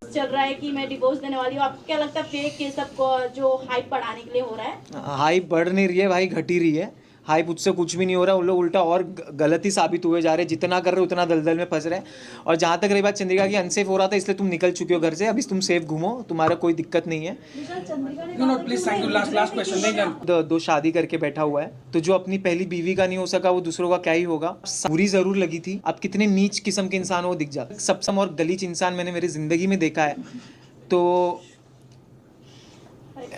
चल रहा है कि मैं डिवोर्स देने वाली हूँ, आपको क्या लगता है फेक ये सब जो हाइप बढ़ाने के लिए हो रहा है? हाइप बढ़ नहीं रही है भाई, घट ही रही है। हाइप उससे कुछ भी नहीं हो रहा है, उन लोग उल्टा और गलत ही साबित हुए जा रहे हैं। जितना कर रहे हो उतना दलदल में फंस रहे हैं। और जहाँ तक रही बात चंद्रिका की, अनसेफ हो रहा था इसलिए तुम निकल चुके हो घर से, अभी तुम सेफ घूमो, तुम्हारा कोई दिक्कत नहीं है। Please thank you, last question. दो शादी करके बैठा हुआ है, तो जो अपनी पहली बीवी का नहीं हो सका वो दूसरों का क्या ही होगा। बुरी जरूर लगी थी। आप कितने नीच किस्म के इंसान हो दिख जाते, सबसम और गलीच इंसान मैंने मेरी जिंदगी में देखा है। तो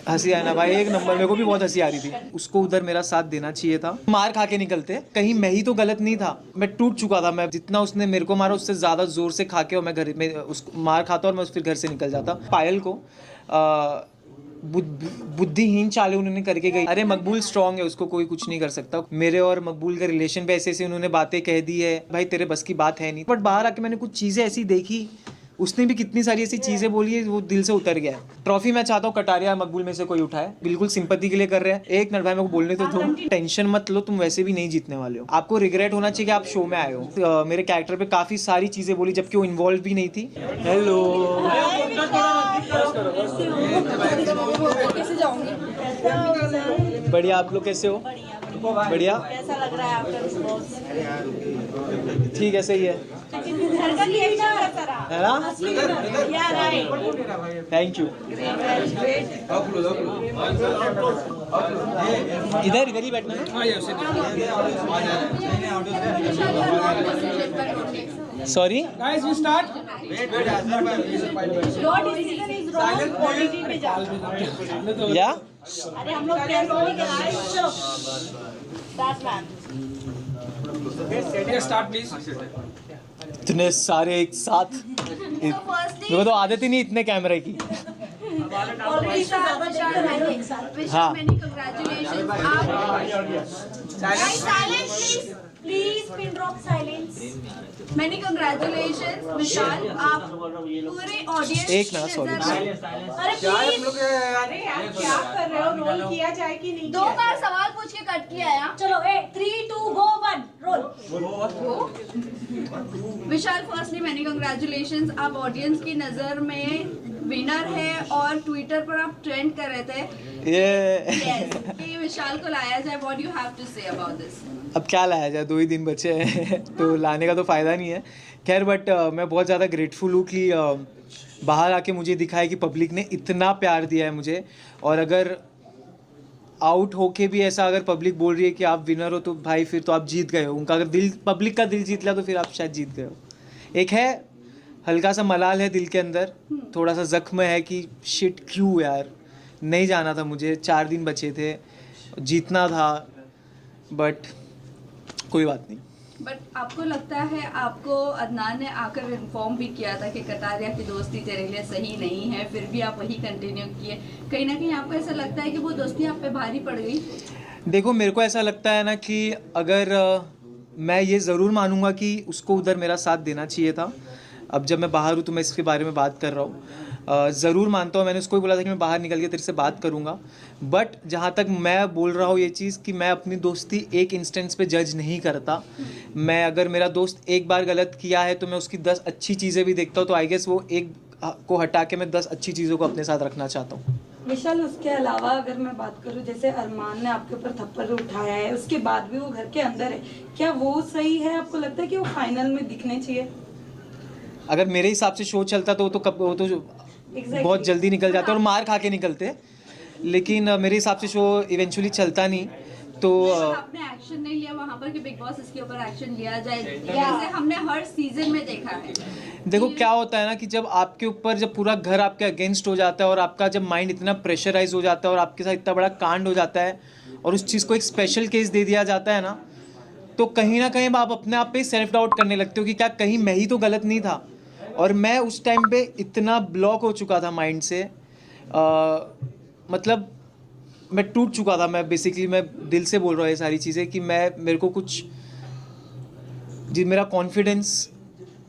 हंसी आया ना भाई, एक नंबर। मेरे को भी बहुत हंसी आ रही थी। उसको उधर मेरा साथ देना चाहिए था। मार खा के निकलते, कहीं मैं ही तो गलत नहीं था। मैं टूट चुका था। मैं जितना उसने मेरे को मारा उससे ज्यादा जोर से खा के और मैं घर में उसको मार खाता और मैं फिर घर से निकल जाता। पायल को बुद्धिहीन चाले उन्होंने करके गई। अरे मकबूल स्ट्रांग है, उसको कोई कुछ नहीं कर सकता। मेरे और मकबूल के रिलेशन पे ऐसे ऐसे उन्होंने बातें कह दी है, भाई तेरे बस की बात है नहीं। बट बाहर आके मैंने कुछ चीज़ें ऐसी देखी, उसने भी कितनी सारी ऐसी चीज़ें बोली है, वो दिल से उतर गया है। ट्रॉफी मैं चाहता हूँ कटारिया मकबूल में से कोई उठाए, बिल्कुल सिंपैथी के लिए कर रहे हैं। एक मिनट भाई मेरे को बोलने तो दो। टेंशन मत लो, तुम वैसे भी नहीं जीतने वाले हो। आपको रिग्रेट होना चाहिए कि आप शो में आए हो। मेरे कैरेक्टर पे काफ़ी सारी चीज़ें बोली जबकि वो इन्वॉल्व भी नहीं थी। हेलो, कैसे जाऊंगी? बढ़िया, आप लोग कैसे हो? बढ़िया। कैसा लग रहा है आपका रिस्पॉन्स? ठीक है, सही है, घर का भी अच्छा है ना? Thank you. इधर इधर ही बैठना है। Sorry guys we start. या अरे हम लोग स्टार्ट प्लीज। इतने सारे एक साथ, मेरे को तो आदत ही नहीं इतने कैमरे की। हाँ, please pin drop silence. Many congratulations विशाल, आप पूरे ऑडियंस एक मिनट, सॉरी। अरे यार क्या कर रहे हो? रोल किया जाए कि नहीं? दो बार सवाल पूछ के कट किया है। चलो 3 2 गो 1 रोल। विशाल, फर्स्टली मैनी कंग्रेचुलेशंस, आप ऑडियंस की नजर में विनर है और ट्विटर पर आप ट्रेंड कर रहे थे ये कि विशाल को लाया जाए। What you have to say about this? अब क्या लाया जाए, 2 ही दिन बचे हैं तो लाने का तो फ़ायदा नहीं है। खैर, बट मैं बहुत ज़्यादा ग्रेटफुल हूँ कि बाहर आके मुझे दिखा है कि पब्लिक ने इतना प्यार दिया है मुझे। और अगर आउट होके भी ऐसा अगर पब्लिक बोल रही है कि आप विनर हो, तो भाई फिर तो आप जीत गए हो। उनका अगर दिल, पब्लिक का दिल जीत लिया तो फिर आप शायद जीत गए हो। एक है हल्का सा मलाल है दिल के अंदर, थोड़ा सा जख्म है कि शिट क्यों यार, नहीं जाना था मुझे, 4 दिन बचे थे, जीतना था, बट कोई बात नहीं। बट आपको लगता है, आपको अदनान ने आकर इन्फॉर्म भी किया था कि कटारिया की दोस्ती तेरे लिए सही नहीं है, फिर भी आप वही कंटिन्यू किए। कहीं ना कहीं आपको ऐसा लगता है कि वो दोस्ती आप पे भारी पड़ गई? देखो, मेरे को ऐसा लगता है ना कि अगर मैं ये ज़रूर मानूंगा कि उसको उधर मेरा साथ देना चाहिए था। अब जब मैं बाहर हूँ तो मैं इसके बारे में बात कर रहा हूँ। ज़रूर मानता हूँ, मैंने उसको भी बोला था कि मैं बाहर निकल के तेरे से बात करूँगा। बट जहाँ तक मैं बोल रहा हूँ ये चीज़ कि मैं अपनी दोस्ती एक इंस्टेंस पे जज नहीं करता। मैं, अगर मेरा दोस्त एक बार गलत किया है तो मैं उसकी 10 अच्छी चीज़ें भी देखता हूँ। तो आई गेस वो एक को हटा के मैं 10 अच्छी चीज़ों को अपने साथ रखना चाहता हूँ। विशाल, उसके अलावा अगर मैं बात करूं, जैसे अरमान ने आपके ऊपर थप्पड़ उठाया है, उसके बाद भी वो घर के अंदर है, क्या वो सही है? आपको लगता है कि वो फाइनल में दिखने चाहिए? अगर मेरे हिसाब से शो चलता तो वो तो बहुत जल्दी निकल जाते और मार खा के निकलते। लेकिन मेरे हिसाब से शो इवेंचुअली चलता नहीं। तो आपने एक्शन नहीं लिया वहाँ पर कि बिग बॉस इसके ऊपर एक्शन लिया जाए, जैसे हमने हर सीजन में देखा है। देखो क्या होता है ना कि जब आपके ऊपर, जब पूरा घर आपके अगेंस्ट हो जाता है और आपका जब माइंड इतना प्रेशराइज हो जाता है और आपके साथ इतना बड़ा कांड हो जाता है और उस चीज़ को एक स्पेशल केस दे दिया जाता है ना, तो कहीं ना कहीं आप अपने आप पे सेल्फ डाउट करने लगते हो कि क्या कहीं मैं ही तो गलत नहीं था। और मैं उस टाइम पे इतना ब्लॉक हो चुका था माइंड से, मतलब मैं टूट चुका था। मैं बेसिकली, मैं दिल से बोल रहा हूँ ये सारी चीज़ें कि मेरे को कुछ जी, मेरा कॉन्फिडेंस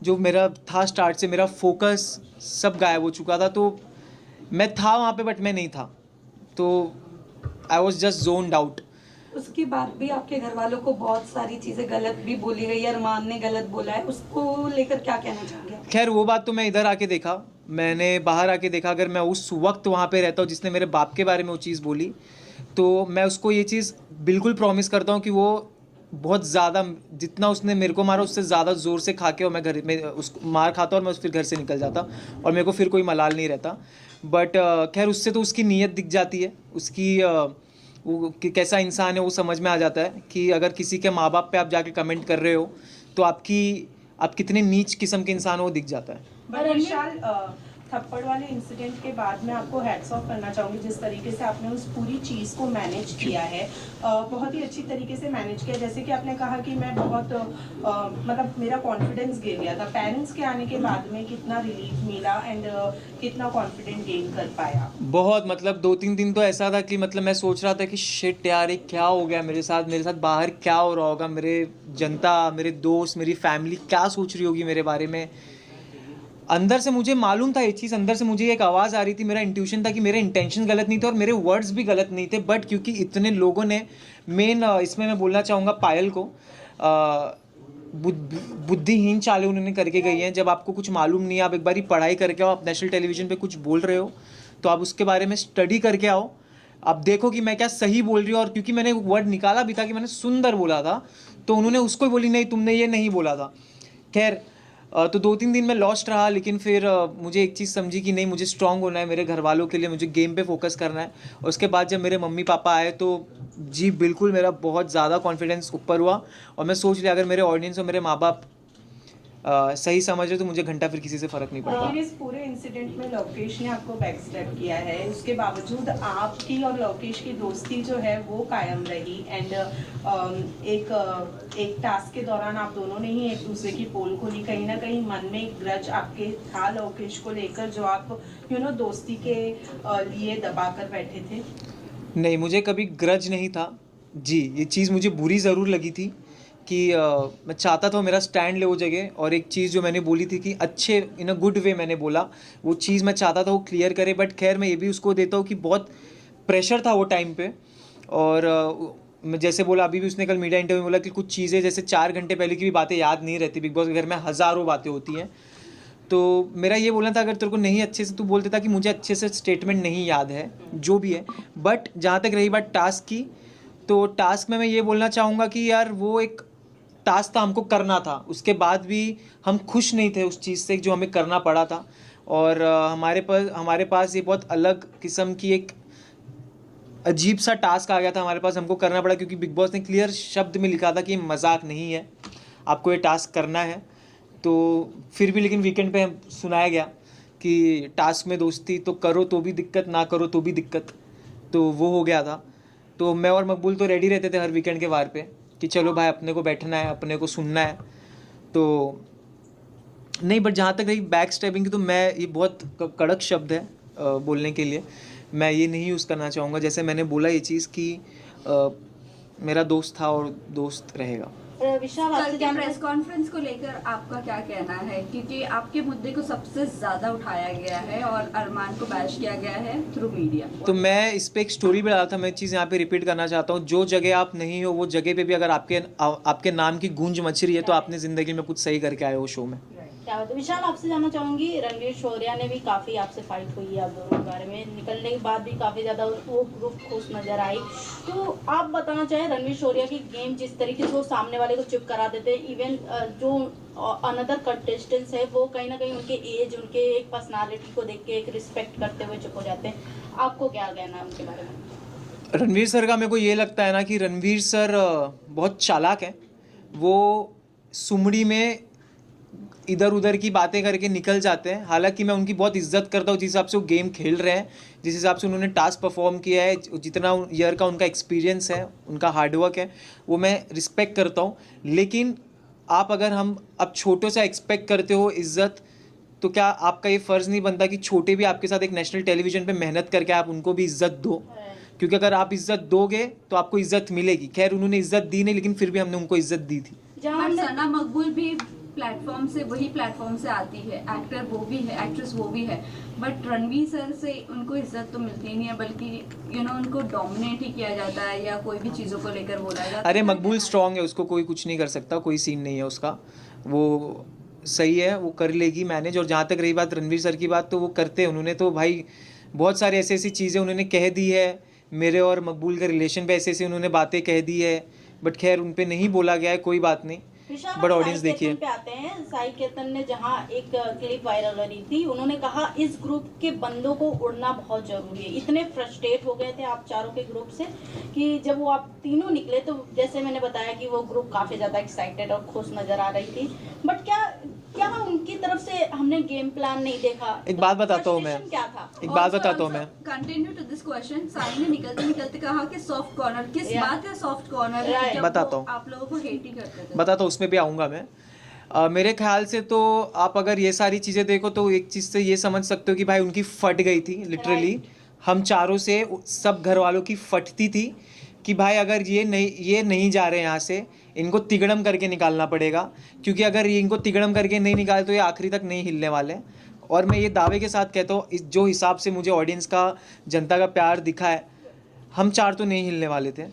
जो मेरा था स्टार्ट से, मेरा फोकस सब गायब हो चुका था। तो मैं था वहाँ पे बट मैं नहीं था, तो I was just zoned out. उसके बाद भी आपके घर वालों को बहुत सारी चीज़ें गलत भी बोली गई, अरमान ने गलत बोला है, उसको लेकर क्या कहना चाहोगे आप? खैर वो बात तो मैं इधर आके देखा, मैंने बाहर आके देखा। अगर मैं उस वक्त वहाँ पे रहता हूँ जिसने मेरे बाप के बारे में वो चीज़ बोली, तो मैं उसको ये चीज़ बिल्कुल प्रॉमिस करता हूँ कि वो बहुत ज़्यादा, जितना उसने मेरे को मारा उससे ज़्यादा ज़ोर से खा के और मैं घर में उसको मार खाता और मैं फिर घर से निकल जाता और मेरे को फिर कोई मलाल नहीं रहता। बट खैर उससे तो उसकी नीयत दिख जाती है, उसकी वो कैसा इंसान है वो समझ में आ जाता है कि अगर किसी के माँ बाप पे आप जाके कमेंट कर रहे हो तो आप कितने नीच किस्म के इंसान हो वो दिख जाता है। बट विशाल, थप्पड़ वाले इंसिडेंट के बाद मैं आपको हैट्स ऑफ करना चाहूँगी जिस तरीके से आपने उस पूरी चीज़ को मैनेज किया है, बहुत ही अच्छी तरीके से मैनेज किया। जैसे कि आपने कहा कि मैं बहुत मतलब मेरा कॉन्फिडेंस गिर गया था, पेरेंट्स के आने के बाद में कितना रिलीफ मिला एंड कितना कॉन्फिडेंट गेन कर पाया। बहुत, मतलब 2-3 दिन तो ऐसा था कि मतलब मैं सोच रहा था कि शिट यार ये क्या हो गया मेरे साथ बाहर क्या हो रहा होगा, मेरे जनता, मेरे दोस्त, मेरी फैमिली क्या सोच रही होगी मेरे बारे में। अंदर से मुझे मालूम था ये चीज़, अंदर से मुझे एक आवाज़ आ रही थी, मेरा इंट्यूशन था कि मेरे इंटेंशन गलत नहीं थे और मेरे वर्ड्स भी गलत नहीं थे। बट क्योंकि इतने लोगों ने, मेन इसमें मैं बोलना चाहूँगा पायल को, बुद्धिहीन चालें उन्होंने करके गई हैं। जब आपको कुछ मालूम नहीं है, आप एक बारी पढ़ाई करके आओ, आप नेशनल टेलीविज़न पे कुछ बोल रहे हो तो आप उसके बारे में स्टडी करके आओ, आप देखो कि मैं क्या सही बोल रही हूँ। और क्योंकि मैंने वर्ड निकाला भी था कि मैंने सुंदर बोला था, तो उन्होंने उसको ही बोली नहीं तुमने ये नहीं बोला था। खैर तो 2-3 दिन में लॉस्ट रहा, लेकिन फिर मुझे एक चीज़ समझी कि नहीं, मुझे स्ट्रांग होना है मेरे घर वालों के लिए, मुझे गेम पे फोकस करना है। और उसके बाद जब मेरे मम्मी पापा आए तो जी बिल्कुल मेरा बहुत ज़्यादा कॉन्फिडेंस ऊपर हुआ और मैं सोच लिया अगर मेरे ऑडियंस और मेरे माँ बाप सही समझ रहे तो मुझे घंटा फिर किसी से फ़र्क नहीं पड़ता। लेकिन इस पूरे इंसिडेंट में लोकेश ने आपको बैक स्टेप किया है, उसके बावजूद आपकी और लोकेश की दोस्ती जो है वो कायम रही एंड एक टास्क के दौरान आप दोनों ने ही एक दूसरे की पोल खोली। कहीं ना कहीं मन में एक ग्रज आपके था लोकेश को लेकर जो आप दोस्ती के लिए दबा कर बैठे थे? नहीं, मुझे कभी ग्रज नहीं था जी। ये चीज़ मुझे बुरी ज़रूर लगी थी कि मैं चाहता था मेरा स्टैंड ले वो जगह, और एक चीज़ जो मैंने बोली थी कि अच्छे इन अ गुड वे मैंने बोला, वो चीज़ मैं चाहता था वो क्लियर करे। बट खैर मैं ये भी उसको देता हूँ कि बहुत प्रेशर था वो टाइम पे। और मैं जैसे बोला, अभी भी उसने कल मीडिया इंटरव्यू में बोला कि कुछ चीज़ें जैसे 4 घंटे पहले की भी बातें याद नहीं रहती। बिग बॉस के घर में हज़ारों बातें होती हैं, तो मेरा ये बोलना था अगर तेरे को नहीं अच्छे से, तू बोल देता कि मुझे अच्छे से स्टेटमेंट नहीं याद है जो भी है। बट जहाँ तक रही बात टास्क की, तो टास्क में मैं ये बोलना चाहूँगा कि यार वो एक टास्क था, हमको करना था। उसके बाद भी हम खुश नहीं थे उस चीज़ से जो हमें करना पड़ा था। और हमारे पास ये बहुत अलग किस्म की एक अजीब सा टास्क आ गया था हमारे पास, हमको करना पड़ा क्योंकि बिग बॉस ने क्लियर शब्द में लिखा था कि ये मजाक नहीं है, आपको ये टास्क करना है। तो फिर भी लेकिन वीकेंड पे सुनाया गया कि टास्क में दोस्ती तो करो तो भी दिक्कत, ना करो तो भी दिक्कत, तो वो हो गया था। तो मैं और मकबूल तो रेडी रहते थे हर वीकेंड के वार पे कि चलो भाई अपने को बैठना है, अपने को सुनना है। तो नहीं, बट जहाँ तक रही बैक स्टेपिंग की, तो मैं, ये बहुत कड़क शब्द है बोलने के लिए, मैं ये नहीं यूज़ करना चाहूँगा। जैसे मैंने बोला ये चीज़ कि मेरा दोस्त था और दोस्त रहेगा। विशाल, कल आपसे के जानना प्रेस कॉन्फ्रेंस को लेकर आपका क्या कहना है, क्योंकि आपके मुद्दे को सबसे ज्यादा उठाया गया है और अरमान को बैश किया गया है थ्रू मीडिया। तो मैं इस पे एक स्टोरी भी डाला था, मैं चीज़ यहाँ पे रिपीट करना चाहता हूँ। जो जगह आप नहीं हो वो जगह पे भी अगर आपके नाम की गूंज मच रही है तो आपने ज़िंदगी में कुछ सही करके आए हो शो में। क्या बात है। विशाल, आपसे जानना चाहूंगी, रणवीर शौर्या ने भी काफी आपसे फाइट हुई है आप दोनों के बारे में, निकलने के बाद भी काफी ज्यादा वो ग्रुप खुश नजर आई। तो आप बताना चाहें रणवीर शौर्या की गेम जिस तरीके से वो सामने वाले को चुप करा देते हैं, इवन जो अनदर कंटेस्टेंट्स है वो कहीं ना कहीं उनके एज, उनके एक पर्सनालिटी को देख के एक रिस्पेक्ट करते हुए चुप हो जाते हैं, आपको क्या कहना है उनके बारे में? रणवीर सर का मेरे को ये लगता है ना कि रणवीर सर बहुत चालाक हैं। वो सुमड़ी में इधर उधर की बातें करके निकल जाते हैं। हालांकि मैं उनकी बहुत इज्जत करता हूँ जिस हिसाब से वो गेम खेल रहे हैं, जिस हिसाब से उन्होंने टास्क परफॉर्म किया है, जितना ईयर का उनका एक्सपीरियंस है, उनका हार्डवर्क है, वो मैं रिस्पेक्ट करता हूँ। लेकिन आप अगर हम अब छोटों से एक्सपेक्ट करते हो इज्जत, तो क्या आपका ये फ़र्ज़ नहीं बनता कि छोटे भी आपके साथ एक नेशनल टेलीविज़न पे मेहनत करके आप उनको भी इज्जत दो? क्योंकि अगर आप इज्जत दोगे तो आपको इज्जत मिलेगी। खैर उन्होंने इज्जत दी नहीं, लेकिन फिर भी हमने उनको इज्जत दी थी। सना मकबूल भी प्लेटफॉर्म से वही प्लेटफॉर्म से आती है, एक्टर वो भी है, एक्ट्रेस वो भी है, बट रणवीर सर से उनको इज्जत तो मिलती नहीं है, बल्कि उनको डोमिनेट ही किया जाता है या कोई भी चीज़ों को लेकर बोला जाता है। अरे मकबूल स्ट्रांग है, उसको कोई कुछ नहीं कर सकता, कोई सीन नहीं है उसका, वो सही है, वो कर लेगी मैनेज। और जहाँ तक रही बात रणवीर सर की बात, तो वो करते हैं, उन्होंने तो भाई बहुत सारी ऐसी ऐसी चीज़ें उन्होंने कह दी है, मेरे और मकबूल के रिलेशन पे ऐसे ऐसे उन्होंने बातें कह दी है, बट खैर उन पे नहीं बोला गया है, कोई बात नहीं, बट ऑडियंस देखिए। पे आते हैं, साई केतन ने जहाँ एक क्लिप वायरल हो रही थी, उन्होंने कहा इस ग्रुप के बंदों को उड़ना बहुत जरूरी है। इतने फ्रस्ट्रेट हो गए थे आप चारों के ग्रुप से कि जब वो आप तीनों निकले तो जैसे मैंने बताया कि वो ग्रुप काफी ज्यादा एक्साइटेड और खुश नजर आ रही थी, बट क्या उनकी तरफ से हमने गेम प्लान नहीं देखा? एक बात बताता हूँ मैं, क्या था? एक बात बताता हूँ मैं, continue to this question. Sai ने निकलते निकलते कहा कि सॉफ्ट कॉर्नर, किस बात है सॉफ्ट कॉर्नर? Right. बताता हूँ, आप लोगों को हेट ही करते थे। बताता हूँ, उसमें भी आऊँगा मैं। मेरे ख्याल से तो आप अगर ये सारी चीज़ें देखो तो एक चीज़ से ये समझ सकते हो कि भाई उनकी फट गई थी लिटरली, हम चारों से, सब घर वालों की फटती थी कि भाई अगर ये नहीं जा रहे यहाँ से, इनको तिगड़म करके निकालना पड़ेगा, क्योंकि अगर ये इनको तिगड़म करके नहीं निकाले तो ये आखिरी तक नहीं हिलने वाले। और मैं ये दावे के साथ कहता हूँ, जो हिसाब से मुझे ऑडियंस का, जनता का प्यार दिखा है, हम चार तो नहीं हिलने वाले थे,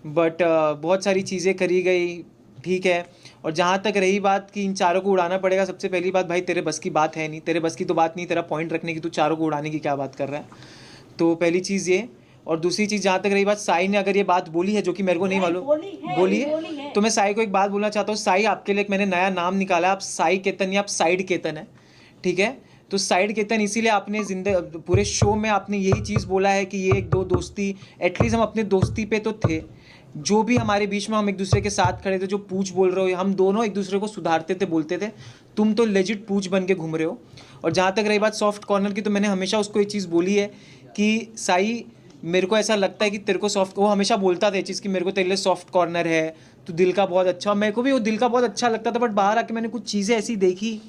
बट बहुत सारी चीज़ें करी गई, ठीक है। और जहाँ तक रही बात कि इन चारों को उड़ाना पड़ेगा, सबसे पहली बात भाई तेरे बस की बात है नहीं, तेरे बस की तो बात नहीं, तेरा पॉइंट रखने की, तू चारों को उड़ाने की क्या बात कर रहा है, तो पहली चीज़ ये। और दूसरी चीज़, जहाँ तक रही बात, साई ने अगर ये बात बोली है, जो कि मेरे को नहीं मालूम, बोली है, तो मैं साई को एक बात बोलना चाहता हूँ, साई आपके लिए एक मैंने नया नाम निकाला, आप साई केतन या आप साइड केतन है, ठीक है। तो साइड केतन इसीलिए आपने पूरे शो में आपने यही चीज़ बोला है कि ये एक दो दोस्ती, एटलीस्ट हम अपने दोस्ती पे तो थे, जो भी हमारे बीच में हम एक दूसरे के साथ खड़े थे, जो पूछ बोल रहे हो, हम दोनों एक दूसरे को सुधारते थे, बोलते थे, तुम तो लेजिट पूछ बन के घूम रहे हो। और जहाँ तक रही बात सॉफ्ट कॉर्नर की, तो मैंने हमेशा उसको ये चीज़ बोली है कि साई, मेरे को ऐसा लगता है कि तेरे को सॉफ्ट, वो हमेशा बोलता था ये चीज़ कि मेरे को तेरे लिए सॉफ्ट कॉर्नर है, तू दिल का बहुत अच्छा, मेरे को भी वो दिल का बहुत अच्छा लगता था, बट बाहर आके मैंने कुछ चीज़ें ऐसी देखी,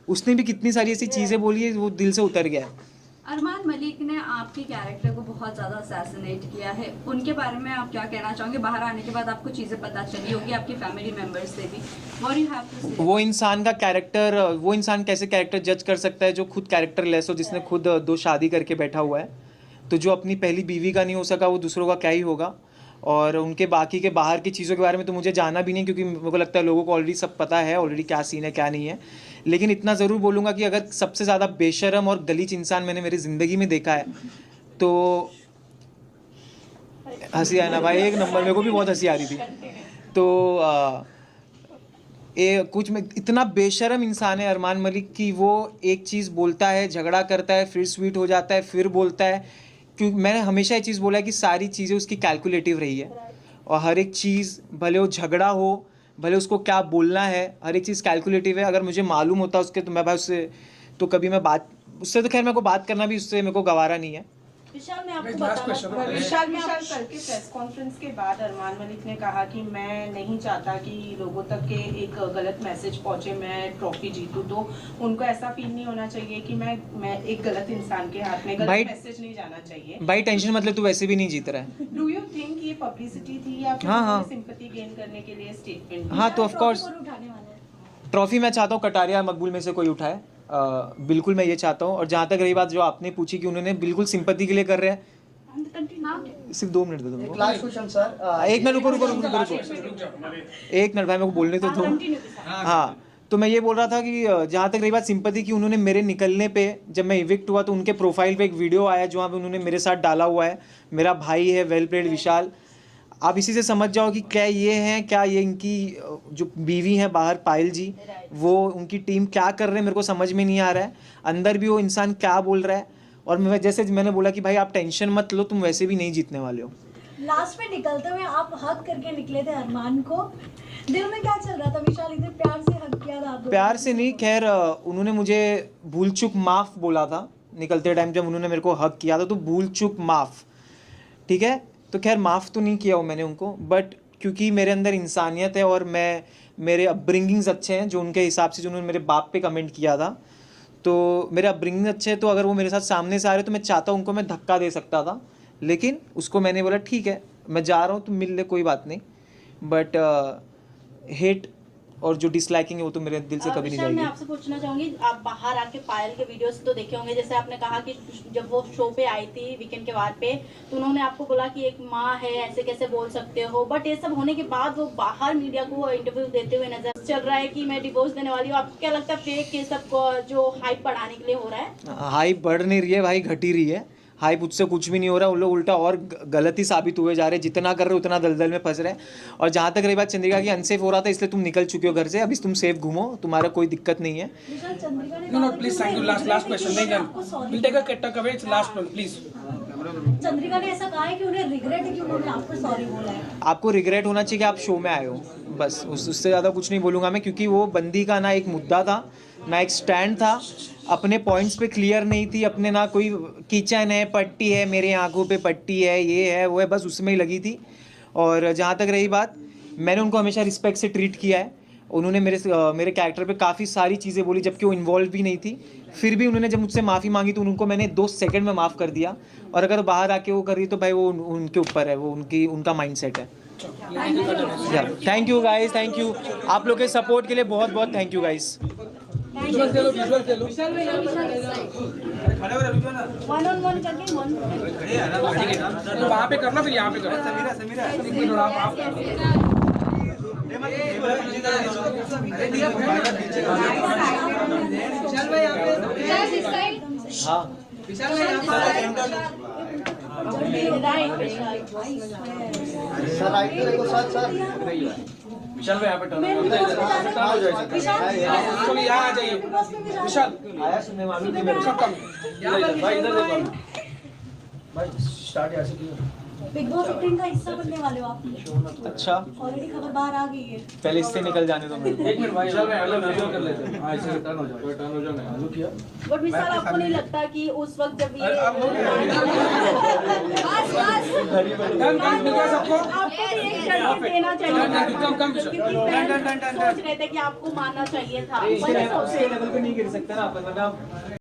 उसने भी कितनी सारी ऐसी चीज़ें बोली है, वो दिल से उतर गया है। अरमान मलिक ने आपके कैरेक्टर को बहुत ज़्यादा असैसिनेट किया है, उनके बारे में आप क्या कहना चाहोगे? बाहर आने के बाद आपको चीज़ें पता चली होगी आपकी फैमिली मेम्बर्स से भी, व्हाट यू हैव टू से? वो इंसान का कैरेक्टर, वो इंसान कैसे कैरेक्टर जज कर सकता है जो खुद कैरेक्टर लेस हो, जिसने खुद 2 शादी करके बैठा हुआ है, तो जो अपनी पहली बीवी का नहीं हो सका, वो दूसरों का क्या ही होगा। और उनके बाकी के बाहर की चीज़ों के बारे में तो मुझे जाना भी नहीं, क्योंकि मेरे को लगता है लोगों को ऑलरेडी सब पता है, ऑलरेडी क्या सीन है क्या नहीं है। लेकिन इतना ज़रूर बोलूँगा कि अगर सबसे ज़्यादा बेशरम और गलीच इंसान मैंने मेरी ज़िंदगी में देखा है तो हंसी आया ना भाई, एक नंबर, मेरे को भी बहुत हंसी आ रही थी। तो कुछ में इतना बेशरम इंसान है अरमान मलिक की, वो एक चीज़ बोलता है, झगड़ा करता है, फिर स्वीट हो जाता है, फिर बोलता है, क्योंकि मैंने हमेशा ये चीज़ बोला है कि सारी चीज़ें उसकी कैलकुलेटिव रही है, और हर एक चीज़, भले वो झगड़ा हो, भले उसको क्या बोलना है, हर एक चीज़ कैलकुलेटिव है। अगर मुझे मालूम होता उसके, तो मैं भाई उससे तो कभी मैं बात, उससे तो खैर मेरे को बात करना भी, उससे मेरे को गवारा नहीं है। विशाल, मैं आपको Last question. बताना, विशाल कल के प्रेस कॉन्फ्रेंस के बाद अरमान मलिक ने कहा कि मैं नहीं चाहता कि लोगों तक के एक गलत मैसेज पहुंचे, मैं ट्रॉफी जीतूं, तो उनको ऐसा फील नहीं होना चाहिए कि मैं एक गलत इंसान के हाथ में, गलत मैसेज नहीं जाना चाहिए। भाई टेंशन मतलब, तू वैसे भी नहीं जीत रहा है। डू यू थिंक ये पब्लिसिटी थी या फिर हाँ। सिंपैथी गेन करने के लिए स्टेटमेंट? हाँ, तो ऑफ कोर्स ट्रॉफी मैं चाहता हूँ कटारिया मकबूल में से कोई उठाए, बिल्कुल मैं ये चाहता हूँ। और जहाँ तक रही बात जो आपने पूछी कि उन्होंने बिल्कुल सिंपैथी के लिए कर रहे हैं, सिर्फ 2 मिनट दे दो मेरे लास्ट क्वेश्चन सर। एक मिनट, रुको, एक मिनट भाई, मेरे को बोलने तो दो। हाँ, तो मैं ये बोल रहा था कि जहाँ तक रही बात सिंपैथी की, उन्होंने मेरे निकलने पे, जब मैं इविक्ट हुआ तो उनके प्रोफाइल पे एक वीडियो आया जहाँ पे उन्होंने मेरे साथ डाला हुआ है, मेरा भाई है वेल प्लेड विशाल। आप इसी से समझ जाओ कि क्या ये हैं, क्या ये इनकी जो बीवी हैं बाहर पायल जी, वो उनकी टीम क्या कर रहे हैं, मेरे को समझ में नहीं आ रहा है। अंदर भी वो इंसान क्या बोल रहा है, और मैं जैसे मैंने बोला कि भाई आप टेंशन मत लो, तुम वैसे भी नहीं जीतने वाले हो। लास्ट में निकलते हुए आप हक करके निकले थे अरमान को, दिल में क्या चल रहा था? विशाल इतने प्यार से हक किया था आप? प्यार से नहीं, खैर उन्होंने मुझे भूल चूक माफ़ बोला था निकलते टाइम, जब उन्होंने मेरे को हक किया था, तो भूल चूक माफ़, ठीक है। तो खैर माफ़ तो नहीं किया हूँ मैंने उनको, बट क्योंकि मेरे अंदर इंसानियत है और मेरे अपब्रिंगिंग्स अच्छे हैं, जो उनके हिसाब से, जो उन्होंने मेरे बाप पे कमेंट किया था, तो मेरे अपब्रिंगिंग अच्छे हैं, तो अगर वो मेरे साथ सामने से आ रहे तो मैं चाहता हूँ उनको मैं धक्का दे सकता था, लेकिन उसको मैंने बोला ठीक है मैं जा रहा हूँ, तुम मिल ले, कोई बात नहीं। बट हेट और जो डिसलाइकिंग है वो तो मेरे दिल से कभी नहीं विशाल, मैं जाएगी। आपसे पूछना चाहूंगी, आप बाहर आके पायल के वीडियोस तो देखे होंगे, जैसे आपने कहा कि जब वो शो पे आई थी वीकेंड के वार पे, तो उन्होंने आपको बोला कि एक माँ है, ऐसे कैसे बोल सकते हो, बट ये सब होने के बाद वो बाहर मीडिया को इंटरव्यू देते हुए नजर चल रहा है कि मैं डिवोर्स देने वाली हूँ। आपको क्या लगता है फेक ये सब जो हाइप बढ़ाने के लिए हो रहा है? हाइप बढ़ नहीं रही है भाई, घट ही रही है। हाइप उससे कुछ भी नहीं हो रहा, उन लोग उल्टा और गलत ही साबित हुए जा रहे हैं। जितना कर रहे हो उतना दलदल में फंस रहे हैं। और जहाँ तक रही बात चंद्रिका की, अनसेफ हो रहा था इसलिए तुम निकल चुके हो घर से, अभी तुम सेफ घूमो, तुम्हारा कोई दिक्कत नहीं है। विशाल, चंद्रिका ने No, no, कहा please, कि thank you. उन्हें Last question. नहीं आपको done. sorry We'll take a cut away. It's last one, please. Chandrika ने ऐसा कहा है कि उन्हें रिग्रेट है कि उन्होंने आपको सॉरी बोला है। आपको रिग्रेट होना चाहिए कि आप शो में आए हो, बस उससे ज़्यादा कुछ नहीं बोलूँगा मैं, क्योंकि वो बंदी का ना एक मुद्दा था ना एक स्टैंड था, अपने पॉइंट्स पे क्लियर नहीं थी, अपने ना कोई किचन है, पट्टी है, मेरे आंखों पे पट्टी है, ये है वो है, बस उसमें ही लगी थी। और जहाँ तक रही बात, मैंने उनको हमेशा रिस्पेक्ट से ट्रीट किया है। उन्होंने मेरे कैरेक्टर पे काफ़ी सारी चीज़ें बोली जबकि वो इन्वॉल्व भी नहीं थी, फिर भी उन्होंने जब मुझसे माफ़ी मांगी तो उनको मैंने 2 सेकंड में माफ़ कर दिया। और अगर बाहर आके वो कर रही तो भाई वो उनके ऊपर है, वो उनका माइंडसेट है। Thank you guys, thank you आप लोग के सपोर्ट के लिए, बहुत बहुत thank you guys. Visual they low, visual they low. 1-on-1 करके तो वहाँ पे करना, फिर यहाँ पे करना। एक मिनट आप हाँ विशाल भाई यहाँ पे चलो यहाँ आ जाइए। विशाल आया सुनने वालों की सब कम भाई इधर देखो भाई, स्टार्ट यहाँ से कीजिए। बिग बॉस 18 का हिस्सा बनने वाले हो आप। अच्छा, ऑलरेडी खबर बाहर आ गई है। पहले इससे निकल जाने दो मेरे को। एक मिनट भाई, विशाल भाई अलग वीडियो कर लेते हैं। हाँ, इससे टर्न हो जाए आलू किया। बट विशाल, आपको नहीं लगता कि उस वक्त जब ये डन मिल गया सबको। आपको भी एक शर्त देना चाहिए था, कम क्योंकि फैन सोच रहे थे कि आपको मानना चाहिए था। इसके लेवल पे नहीं गिर सकता ना अपन, वरना